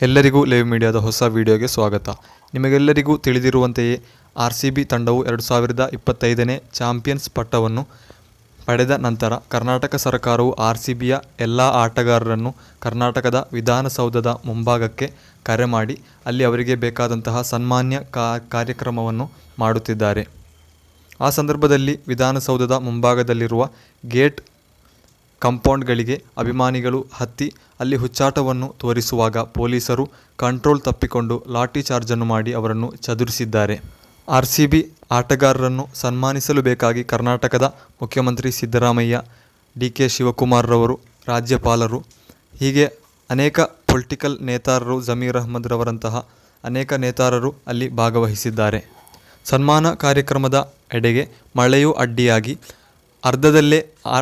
ಎಲ್ಲರಿಗೂ ಲೈವ್ ಮೀಡಿಯಾದ ಹೊಸ ವಿಡಿಯೋಗೆ ಸ್ವಾಗತ. ನಿಮಗೆಲ್ಲರಿಗೂ ತಿಳಿದಿರುವಂತೆಯೇ RCB ತಂಡವು 2025ನೇ ಚಾಂಪಿಯನ್ಸ್ ಪಟ್ಟವನ್ನು ಪಡೆದ ನಂತರ ಕರ್ನಾಟಕ ಸರ್ಕಾರವು RCBಯ ಎಲ್ಲ ಆಟಗಾರರನ್ನು ಕರ್ನಾಟಕದ ವಿಧಾನಸೌಧದ ಮುಂಭಾಗಕ್ಕೆ ಕರೆ ಮಾಡಿ ಅಲ್ಲಿ ಅವರಿಗೆ ಬೇಕಾದಂತಹ ಸನ್ಮಾನ್ಯ ಕಾರ್ಯಕ್ರಮವನ್ನು ಮಾಡುತ್ತಿದ್ದಾರೆ. ಆ ಸಂದರ್ಭದಲ್ಲಿ ವಿಧಾನಸೌಧದ ಮುಂಭಾಗದಲ್ಲಿರುವ ಗೇಟ್ ಕಾಂಪೌಂಡ್ಗಳಿಗೆ ಅಭಿಮಾನಿಗಳು ಹತ್ತಿ ಅಲ್ಲಿ ಹುಚ್ಚಾಟವನ್ನು ತೋರಿಸುವಾಗ ಪೊಲೀಸರು ಕಂಟ್ರೋಲ್ ತಪ್ಪಿಕೊಂಡು ಲಾಠಿ ಚಾರ್ಜನ್ನು ಮಾಡಿ ಅವರನ್ನು ಚದುರಿಸಿದ್ದಾರೆ. RCB ಆಟಗಾರರನ್ನು ಸನ್ಮಾನಿಸಲು ಬೇಕಾಗಿ ಕರ್ನಾಟಕದ ಮುಖ್ಯಮಂತ್ರಿ ಸಿದ್ದರಾಮಯ್ಯ, DK ಶಿವಕುಮಾರ್ ರವರು, ರಾಜ್ಯಪಾಲರು, ಹೀಗೆ ಅನೇಕ ಪೊಲಿಟಿಕಲ್ ನೇತಾರರು, ಜಮೀರ್ ಅಹ್ಮದ್ ರವರಂತಹ ಅನೇಕ ನೇತಾರರು ಅಲ್ಲಿ ಭಾಗವಹಿಸಿದ್ದಾರೆ. ಸನ್ಮಾನ ಕಾರ್ಯಕ್ರಮದ ಎಡೆಗೆ ಮಳೆಯೂ ಅಡ್ಡಿಯಾಗಿ ಅರ್ಧದಲ್ಲೇ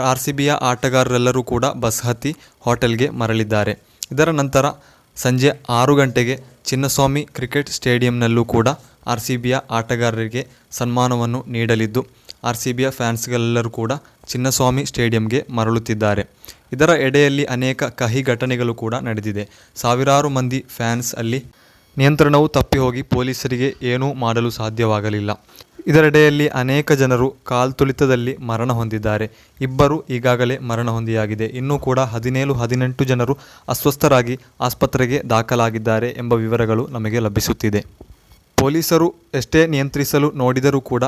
RCBಯ ಆಟಗಾರರೆಲ್ಲರೂ ಕೂಡ ಬಸ್ ಹತ್ತಿ ಹೋಟೆಲ್ಗೆ ಮರಳಿದ್ದಾರೆ. ಇದರ ನಂತರ ಸಂಜೆ 6 ಗಂಟೆಗೆ ಚಿನ್ನಸ್ವಾಮಿ ಕ್ರಿಕೆಟ್ ಸ್ಟೇಡಿಯಂನಲ್ಲೂ ಕೂಡ RCBಯ ಆಟಗಾರರಿಗೆ ಸನ್ಮಾನವನ್ನು ನೀಡಲಿದ್ದು RCBಯ ಫ್ಯಾನ್ಸ್ಗಳೆಲ್ಲರೂ ಕೂಡ ಚಿನ್ನಸ್ವಾಮಿ ಸ್ಟೇಡಿಯಂಗೆ ಮರಳುತ್ತಿದ್ದಾರೆ. ಇದರ ಎಡೆಯಲ್ಲಿ ಅನೇಕ ಕಹಿ ಘಟನೆಗಳು ಕೂಡ ನಡೆದಿದೆ. ಸಾವಿರಾರು ಮಂದಿ ಫ್ಯಾನ್ಸ್ ಅಲ್ಲಿ ನಿಯಂತ್ರಣವು ತಪ್ಪಿ ಹೋಗಿ ಪೊಲೀಸರಿಗೆ ಏನೂ ಮಾಡಲು ಸಾಧ್ಯವಾಗಲಿಲ್ಲ. ಇದರೆಡೆಯಲ್ಲಿ ಅನೇಕ ಜನರು ಕಾಲ್ತುಳಿತದಲ್ಲಿ ಮರಣ ಹೊಂದಿದ್ದಾರೆ. 2 ಈಗಾಗಲೇ ಮರಣ ಹೊಂದಿಯಾಗಿದೆ. ಇನ್ನೂ ಕೂಡ 17-18 ಜನರು ಅಸ್ವಸ್ಥರಾಗಿ ಆಸ್ಪತ್ರೆಗೆ ದಾಖಲಾಗಿದ್ದಾರೆ ಎಂಬ ವಿವರಗಳು ನಮಗೆ ಲಭಿಸುತ್ತಿದೆ. ಪೊಲೀಸರು ಎಷ್ಟೇ ನಿಯಂತ್ರಿಸಲು ನೋಡಿದರೂ ಕೂಡ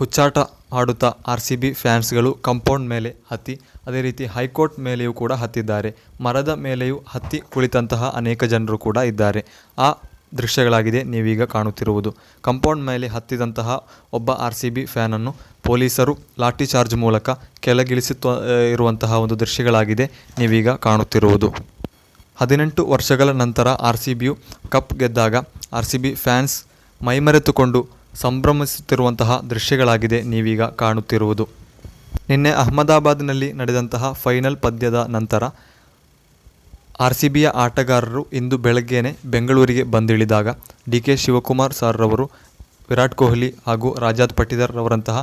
ಹುಚ್ಚಾಟ ಆಡುತ್ತಾ RCB ಫ್ಯಾನ್ಸ್ಗಳು ಕಾಂಪೌಂಡ್ ಮೇಲೆ ಹತ್ತಿ, ಅದೇ ರೀತಿ ಹೈಕೋರ್ಟ್ ಮೇಲೆಯೂ ಕೂಡ ಹತ್ತಿದ್ದಾರೆ. ಮರದ ಮೇಲೆಯೂ ಹತ್ತಿ ಕುಳಿತಂತಹ ಅನೇಕ ಜನರು ಕೂಡ ಇದ್ದಾರೆ. ಆ ದೃಶ್ಯಗಳಾಗಿದೆ ನೀವೀಗ ಕಾಣುತ್ತಿರುವುದು. ಕಾಂಪೌಂಡ್ ಮೇಲೆ ಹತ್ತಿದಂತಹ ಒಬ್ಬ RCB ಫ್ಯಾನನ್ನು ಪೊಲೀಸರು ಲಾಠಿ ಚಾರ್ಜ್ ಮೂಲಕ ಇರುವಂತಹ ಒಂದು ದೃಶ್ಯಗಳಾಗಿದೆ ನೀವೀಗ ಕಾಣುತ್ತಿರುವುದು. 18 ವರ್ಷಗಳ ನಂತರ RCBಯು ಕಪ್ ಗೆದ್ದಾಗ RCB ಫ್ಯಾನ್ಸ್ ಮೈಮರೆತುಕೊಂಡು ಸಂಭ್ರಮಿಸುತ್ತಿರುವಂತಹ ದೃಶ್ಯಗಳಾಗಿದೆ ನೀವೀಗ ಕಾಣುತ್ತಿರುವುದು. ನಿನ್ನೆ ಅಹಮದಾಬಾದ್ನಲ್ಲಿ ನಡೆದಂತಹ ಫೈನಲ್ ಪಂದ್ಯದ ನಂತರ RCBಯ ಆಟಗಾರರು ಇಂದು ಬೆಳಗ್ಗೆನೇ ಬೆಂಗಳೂರಿಗೆ ಬಂದಿಳಿದಾಗ DK ಶಿವಕುಮಾರ್ ಸರ್ ರವರು, ವಿರಾಟ್ ಕೊಹ್ಲಿ ಹಾಗೂ ರಾಜಾತ್ ಪಟಿದಾರ್ ರವರಂತಹ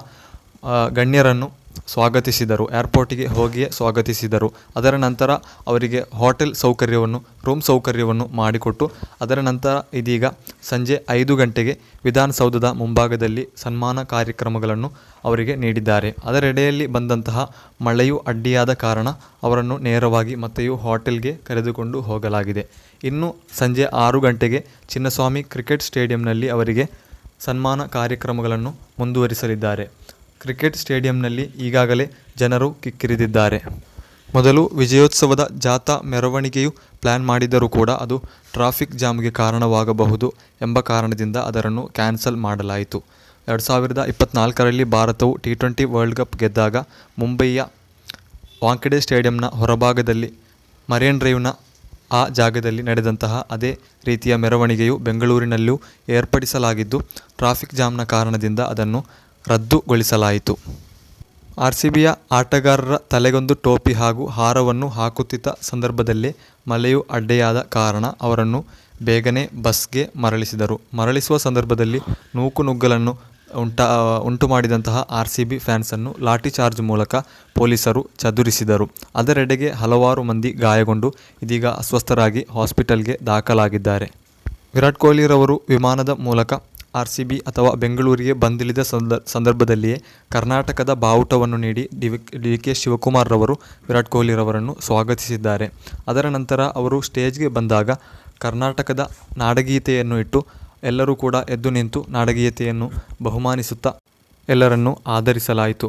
ಗಣ್ಯರನ್ನು ಸ್ವಾಗತಿಸಿದರು. ಏರ್ಪೋರ್ಟಿಗೆ ಹೋಗಿಯೇ ಸ್ವಾಗತಿಸಿದರು. ಅದರ ನಂತರ ಅವರಿಗೆ ಹೋಟೆಲ್ ಸೌಕರ್ಯವನ್ನು, ರೂಮ್ ಸೌಕರ್ಯವನ್ನು ಮಾಡಿಕೊಟ್ಟು ಅದರ ನಂತರ ಇದೀಗ ಸಂಜೆ 5 ಗಂಟೆಗೆ ವಿಧಾನಸೌಧದ ಮುಂಭಾಗದಲ್ಲಿ ಸನ್ಮಾನ ಕಾರ್ಯಕ್ರಮಗಳನ್ನು ಅವರಿಗೆ ನೀಡಿದ್ದಾರೆ. ಅದರೆಡೆಯಲ್ಲಿ ಬಂದಂತಹ ಮಳೆಯೂ ಅಡ್ಡಿಯಾದ ಕಾರಣ ಅವರನ್ನು ನೇರವಾಗಿ ಮತ್ತೆಯೂ ಹೋಟೆಲ್ಗೆ ಕರೆದುಕೊಂಡು ಹೋಗಲಾಗಿದೆ. ಇನ್ನು ಸಂಜೆ 6 ಗಂಟೆಗೆ ಚಿನ್ನಸ್ವಾಮಿ ಕ್ರಿಕೆಟ್ ಸ್ಟೇಡಿಯಂನಲ್ಲಿ ಅವರಿಗೆ ಸನ್ಮಾನ ಕಾರ್ಯಕ್ರಮಗಳನ್ನು ಮುಂದುವರಿಸಲಿದ್ದಾರೆ. ಕ್ರಿಕೆಟ್ ಸ್ಟೇಡಿಯಂನಲ್ಲಿ ಈಗಾಗಲೇ ಜನರು ಕಿಕ್ಕಿರಿದಿದ್ದಾರೆ. ಮೊದಲು ವಿಜಯೋತ್ಸವದ ಜಾಥಾ ಮೆರವಣಿಗೆಯು ಪ್ಲ್ಯಾನ್ ಮಾಡಿದರೂ ಕೂಡ ಅದು ಟ್ರಾಫಿಕ್ ಜಾಮ್ಗೆ ಕಾರಣವಾಗಬಹುದು ಎಂಬ ಕಾರಣದಿಂದ ಅದನ್ನು ಕ್ಯಾನ್ಸಲ್ ಮಾಡಲಾಯಿತು. 2024ರಲ್ಲಿ ಭಾರತವು T20 ವರ್ಲ್ಡ್ ಕಪ್ ಗೆದ್ದಾಗ ಮುಂಬಯಿಯ ವಾಂಖೆಡೆ ಸ್ಟೇಡಿಯಂನ ಹೊರಭಾಗದಲ್ಲಿ ಮರಿಯನ್ ಡ್ರೈವ್ನ ಆ ಜಾಗದಲ್ಲಿ ನಡೆದಂತಹ ಅದೇ ರೀತಿಯ ಮೆರವಣಿಗೆಯು ಬೆಂಗಳೂರಿನಲ್ಲೂ ಏರ್ಪಡಿಸಲಾಗಿದ್ದು ಟ್ರಾಫಿಕ್ ಜಾಮ್ನ ಕಾರಣದಿಂದ ಅದನ್ನು ರದ್ದುಗೊಳಿಸಲಾಯಿತು. RCBಯ ಆಟಗಾರರ ತಲೆಗೊಂದು ಟೋಪಿ ಹಾಗೂ ಹಾರವನ್ನು ಹಾಕುತ್ತಿದ್ದ ಸಂದರ್ಭದಲ್ಲೇ ಮಳೆಯು ಅಡ್ಡಿಯಾದ ಕಾರಣ ಅವರನ್ನು ಬೇಗನೆ ಬಸ್ಗೆ ಮರಳಿಸಿದರು. ಮರಳಿಸುವ ಸಂದರ್ಭದಲ್ಲಿ ನೂಕುನುಗ್ಗಲನ್ನು ಉಂಟು ಮಾಡಿದಂತಹ RCB ಫ್ಯಾನ್ಸನ್ನು ಲಾಠಿ ಚಾರ್ಜ್ ಮೂಲಕ ಪೊಲೀಸರು ಚದುರಿಸಿದರು. ಅದರೆಡೆಗೆ ಹಲವಾರು ಮಂದಿ ಗಾಯಗೊಂಡು ಇದೀಗ ಅಸ್ವಸ್ಥರಾಗಿ ಹಾಸ್ಪಿಟಲ್ಗೆ ದಾಖಲಾಗಿದ್ದಾರೆ. ವಿರಾಟ್ ಕೊಹ್ಲಿ ರವರು ವಿಮಾನದ ಮೂಲಕ RCB ಅಥವಾ ಬೆಂಗಳೂರಿಗೆ ಬಂದಿಳಿದ ಸಂದರ್ಭದಲ್ಲಿಯೇ ಕರ್ನಾಟಕದ ಬಾವುಟವನ್ನು ನೀಡಿ DK ಶಿವಕುಮಾರ್ ರವರು ವಿರಾಟ್ ಕೊಹ್ಲಿ ರವರನ್ನು ಸ್ವಾಗತಿಸಿದ್ದಾರೆ. ಅದರ ನಂತರ ಅವರು ಸ್ಟೇಜ್ಗೆ ಬಂದಾಗ ಕರ್ನಾಟಕದ ನಾಡಗೀತೆಯನ್ನು ಇಟ್ಟು ಎಲ್ಲರೂ ಕೂಡ ಎದ್ದು ನಿಂತು ನಾಡಗೀತೆಯನ್ನು ಬಹುಮಾನಿಸುತ್ತಾ ಎಲ್ಲರನ್ನೂ ಆಧರಿಸಲಾಯಿತು.